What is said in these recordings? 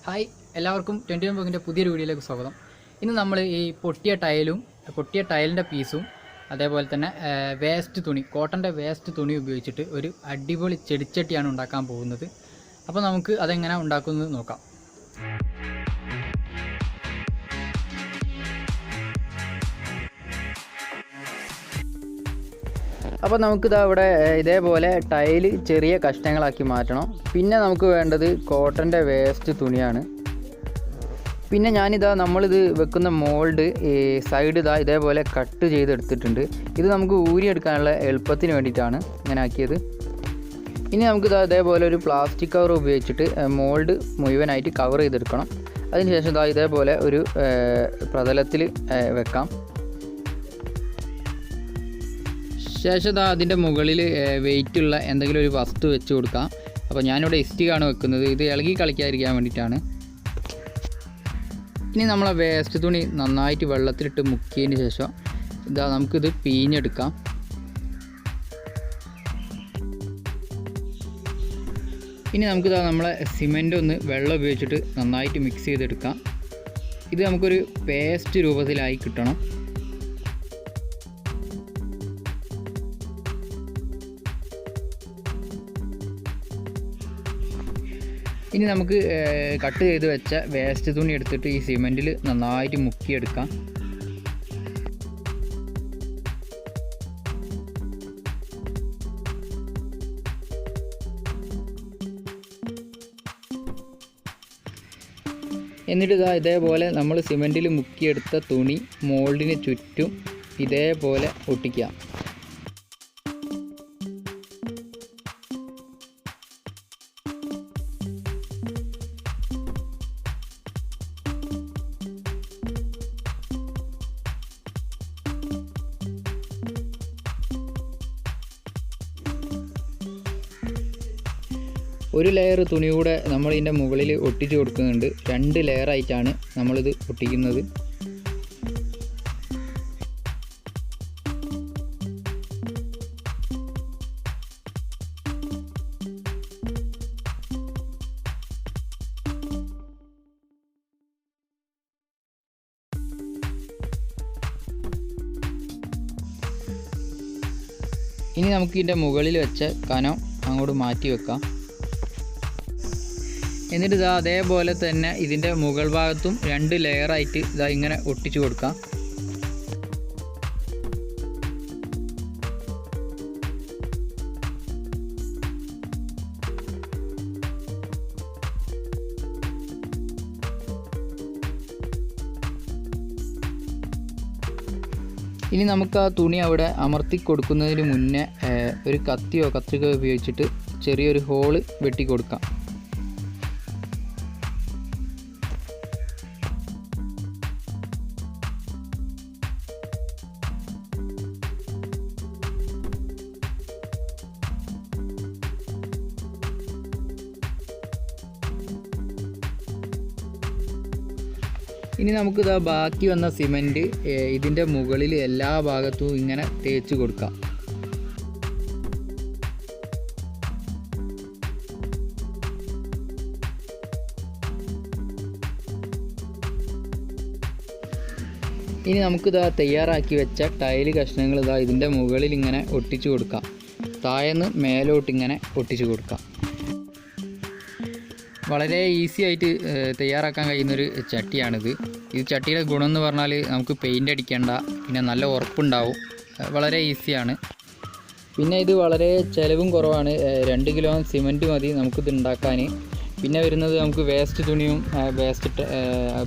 Hi, എല്ലാവർക്കും 21 ബോഗിൻ്റെ പുതിയൊരു വീഡിയോയിലേക്ക് സ്വാഗതം. ഇന്ന് നമ്മൾ ഈ പൊട്ടിയ ടൈലിൻ്റെ പീസും അതേപോലെ തന്നെ വേസ്റ്റ് തുണി, കോട്ടൻ്റെ വേസ്റ്റ് തുണി ഉപയോഗിച്ചിട്ട് ഒരു അടിപൊളി ചെടിച്ചട്ടിയാണ് ഉണ്ടാക്കാൻ പോകുന്നത്. അപ്പോൾ നമുക്ക് അതെങ്ങനെ ഉണ്ടാക്കുന്നത് നോക്കാം. അപ്പോൾ നമുക്കിതാ ഇവിടെ ഇതേപോലെ ടൈല് ചെറിയ കഷ്ണങ്ങളാക്കി മാറ്റണം. പിന്നെ നമുക്ക് വേണ്ടത് കോട്ടൻ്റെ വേസ്റ്റ് തുണിയാണ്. പിന്നെ നമ്മളിത് വെക്കുന്ന മോൾഡ് ഈ സൈഡ് ഇതേപോലെ കട്ട് ചെയ്തെടുത്തിട്ടുണ്ട്. ഇത് നമുക്ക് ഊരിയെടുക്കാനുള്ള എളുപ്പത്തിന് വേണ്ടിയിട്ടാണ് ഇങ്ങനെ ആക്കിയത്. ഇനി നമുക്കിത് ഇതേപോലെ ഒരു പ്ലാസ്റ്റിക് കവർ ഉപയോഗിച്ചിട്ട് മോൾഡ് മുഴുവനായിട്ട് കവർ ചെയ്തെടുക്കണം. അതിനുശേഷം ഇതേപോലെ ഒരു പ്രതലത്തിൽ വെക്കാം. ശേഷം അതിൻ്റെ മുകളിൽ വെയിറ്റുള്ള എന്തെങ്കിലും ഒരു വസ്തു വെച്ച് കൊടുക്കാം. അപ്പോൾ ഞാനിവിടെ ഇഷ്ടികയാണ് വെക്കുന്നത്. ഇത് ഇളകി കളിക്കാതിരിക്കാൻ വേണ്ടിയിട്ടാണ്. ഇനി നമ്മളെ വേസ്റ്റ് തുണി നന്നായിട്ട് വെള്ളത്തിലിട്ട് മുക്കിയതിന് ശേഷം നമുക്കിത് പിഴിഞ്ഞെടുക്കാം. ഇനി നമുക്കിത് നമ്മളെ സിമൻ്റ് ഒന്ന് വെള്ളം ഉപയോഗിച്ചിട്ട് നന്നായിട്ട് മിക്സ് ചെയ്തെടുക്കാം. ഇത് നമുക്കൊരു പേസ്റ്റ് രൂപത്തിലായി കിട്ടണം. ഇനി നമുക്ക് കട്ട് ചെയ്ത് വെച്ച വേസ്റ്റ് തുണി എടുത്തിട്ട് ഈ സിമെൻറ്റിൽ നന്നായിട്ട് മുക്കിയെടുക്കാം. എന്നിട്ട് ഇതേപോലെ നമ്മൾ സിമെൻറ്റിൽ മുക്കിയെടുത്ത തുണി മോൾഡിന് ചുറ്റും ഇതേപോലെ ഒട്ടിക്കാം. ഒരു ലെയർ തുണി കൂടെ നമ്മൾ ഇതിൻ്റെ മുകളിൽ ഒട്ടിച്ച് കൊടുക്കുന്നുണ്ട്. 2 ലെയറായിട്ടാണ് നമ്മളിത് ഒട്ടിക്കുന്നത്. ഇനി നമുക്ക് ഇതിൻ്റെ മുകളിൽ വെച്ച കനം അങ്ങോട്ട് മാറ്റി വെക്കാം. എന്നിട്ട് അതേപോലെ തന്നെ ഇതിൻ്റെ മുകൾ ഭാഗത്തും 2 ലെയറായിട്ട് ഇങ്ങനെ ഒട്ടിച്ചു കൊടുക്കാം. ഇനി നമുക്ക് ആ തുണി അവിടെ അമർത്തി കൊടുക്കുന്നതിന് മുന്നേ ഒരു കത്തിയോ കത്രികയോ ഉപയോഗിച്ചിട്ട് ചെറിയൊരു ഹോള് വെട്ടി കൊടുക്കാം. ഇനി നമുക്ക് ബാക്കി വന്ന സിമൻറ്റ് ഇതിൻ്റെ മുകളിൽ എല്ലാ ഭാഗത്തും ഇങ്ങനെ തേച്ച് കൊടുക്കാം. ഇനി നമുക്ക് തയ്യാറാക്കി വെച്ച ടൈല് കഷ്ണങ്ങൾ ഇതിൻ്റെ മുകളിൽ ഇങ്ങനെ ഒട്ടിച്ചു കൊടുക്കാം. താഴേന്ന് മേലോട്ട് ഇങ്ങനെ ഒട്ടിച്ചു കൊടുക്കാം. വളരെ ഈസി ആയിട്ട് തയ്യാറാക്കാൻ കഴിയുന്നൊരു ചട്ടിയാണിത്. ഇത് ചട്ടിയുടെ ഗുണം എന്ന് പറഞ്ഞാൽ നമുക്ക് പെയിൻ്റ് അടിക്കേണ്ട, പിന്നെ നല്ല ഉറപ്പുണ്ടാവും, വളരെ ഈസിയാണ്. പിന്നെ ഇത് വളരെ ചിലവും കുറവാണ്. 2 കിലോ സിമൻറ്റ് മതി നമുക്കിത് ഉണ്ടാക്കാൻ. പിന്നെ വരുന്നത് നമുക്ക് വേസ്റ്റ് തുണിയും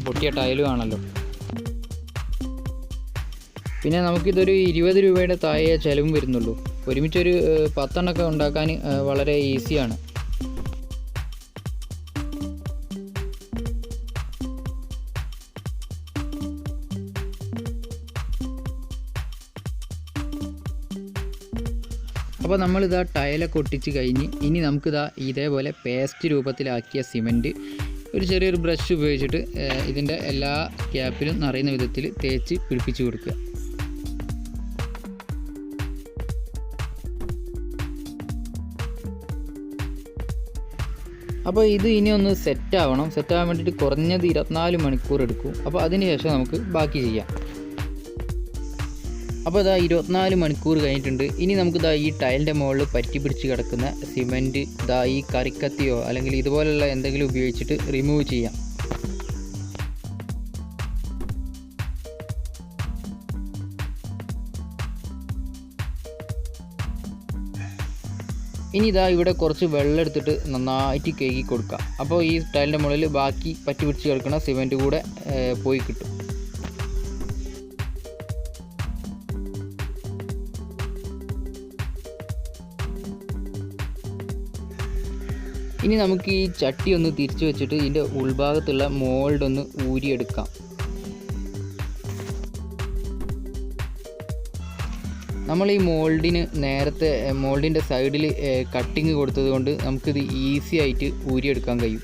പൊട്ടിയ ടൈലും ആണല്ലോ. പിന്നെ നമുക്കിതൊരു 20 രൂപയുടെ താഴെ ചിലവും വരുന്നുള്ളൂ. ഒരുമിച്ചൊരു 10 എണ്ണമൊക്കെ ഉണ്ടാക്കാൻ വളരെ ഈസിയാണ്. അപ്പോൾ നമ്മളിതാ ടൈലൊക്കെ ഒട്ടിച്ച് കഴിഞ്ഞ് ഇനി നമുക്കിതാ ഇതേപോലെ പേസ്റ്റ് രൂപത്തിലാക്കിയ സിമൻറ്റ് ഒരു ചെറിയൊരു ബ്രഷ് ഉപയോഗിച്ചിട്ട് ഇതിൻ്റെ എല്ലാ ക്യാപ്പിലും നിറയുന്ന വിധത്തിൽ തേച്ച് പിടിപ്പിച്ച് കൊടുക്കുക. അപ്പോൾ ഇത് ഇനി ഒന്ന് സെറ്റാവണം. സെറ്റാകാൻ വേണ്ടിയിട്ട് കുറഞ്ഞത് 24 മണിക്കൂർ എടുക്കും. അപ്പോൾ അതിന് ശേഷം നമുക്ക് ബാക്കി ചെയ്യാം. അപ്പോൾ ഇതാ 24 മണിക്കൂർ കഴിഞ്ഞിട്ടുണ്ട്. ഇനി നമുക്ക് ഈ ടൈലിൻ്റെ മുകളിൽ പറ്റി പിടിച്ച് കിടക്കുന്ന സിമൻറ്റ് ഈ കറിക്കത്തിയോ അല്ലെങ്കിൽ ഇതുപോലുള്ള എന്തെങ്കിലും ഉപയോഗിച്ചിട്ട് റിമൂവ് ചെയ്യാം. ഇനി ഇവിടെ കുറച്ച് വെള്ളം എടുത്തിട്ട് നന്നായിട്ട് കഴുകി കൊടുക്കുക. അപ്പോൾ ഈ ടൈലിൻ്റെ മുകളിൽ ബാക്കി പറ്റി പിടിച്ച് കിടക്കുന്ന സിമൻറ്റ് കൂടെ പോയി കിട്ടും. ഇനി നമുക്ക് ഈ ചട്ടി ഒന്ന് തിരിച്ചു വെച്ചിട്ട് ഇതിൻ്റെ ഉൾഭാഗത്തുള്ള മോൾഡ് ഒന്ന് ഊരിയെടുക്കാം. നമ്മൾ ഈ മോൾഡിന് നേരത്തെ മോൾഡിൻ്റെ സൈഡിൽ കട്ടിങ് കൊടുത്തത് കൊണ്ട് നമുക്കിത് ഈസി ആയിട്ട് ഊരിയെടുക്കാൻ കഴിയും.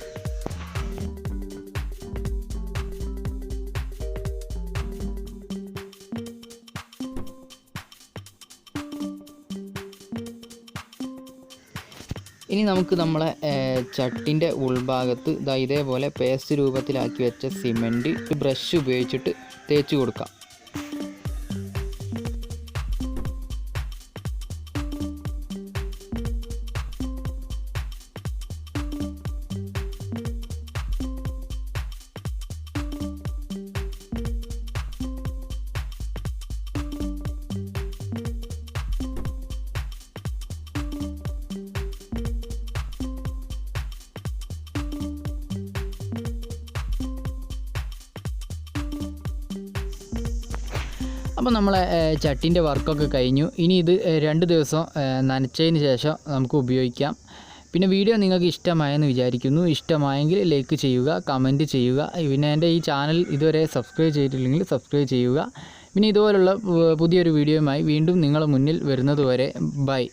ഇനി നമുക്ക് നമ്മളെ ചട്ടിൻ്റെ ഉൾഭാഗത്ത് ഇതേപോലെ പേസ്റ്റ് രൂപത്തിലാക്കി വെച്ച സിമൻറ്റ് ബ്രഷ് ഉപയോഗിച്ചിട്ട് തേച്ച് കൊടുക്കാം. അപ്പോൾ നമ്മളെ ചട്ടിൻ്റെ വർക്കൊക്കെ കഴിഞ്ഞു. ഇനി ഇത് 2 ദിവസം നനച്ചതിന് ശേഷം നമുക്ക് ഉപയോഗിക്കാം. പിന്നെ വീഡിയോ നിങ്ങൾക്ക് ഇഷ്ടമായെന്ന് വിചാരിക്കുന്നു. ഇഷ്ടമായെങ്കിൽ ലൈക്ക് ചെയ്യുക, കമൻറ്റ് ചെയ്യുക. പിന്നെ എൻ്റെ ഈ ചാനൽ ഇതുവരെ സബ്സ്ക്രൈബ് ചെയ്തിട്ടില്ലെങ്കിൽ സബ്സ്ക്രൈബ് ചെയ്യുക. പിന്നെ ഇതുപോലുള്ള പുതിയൊരു വീഡിയോയുമായി വീണ്ടും നിങ്ങളുടെ മുന്നിൽ വരുന്നതുവരെ ബൈ.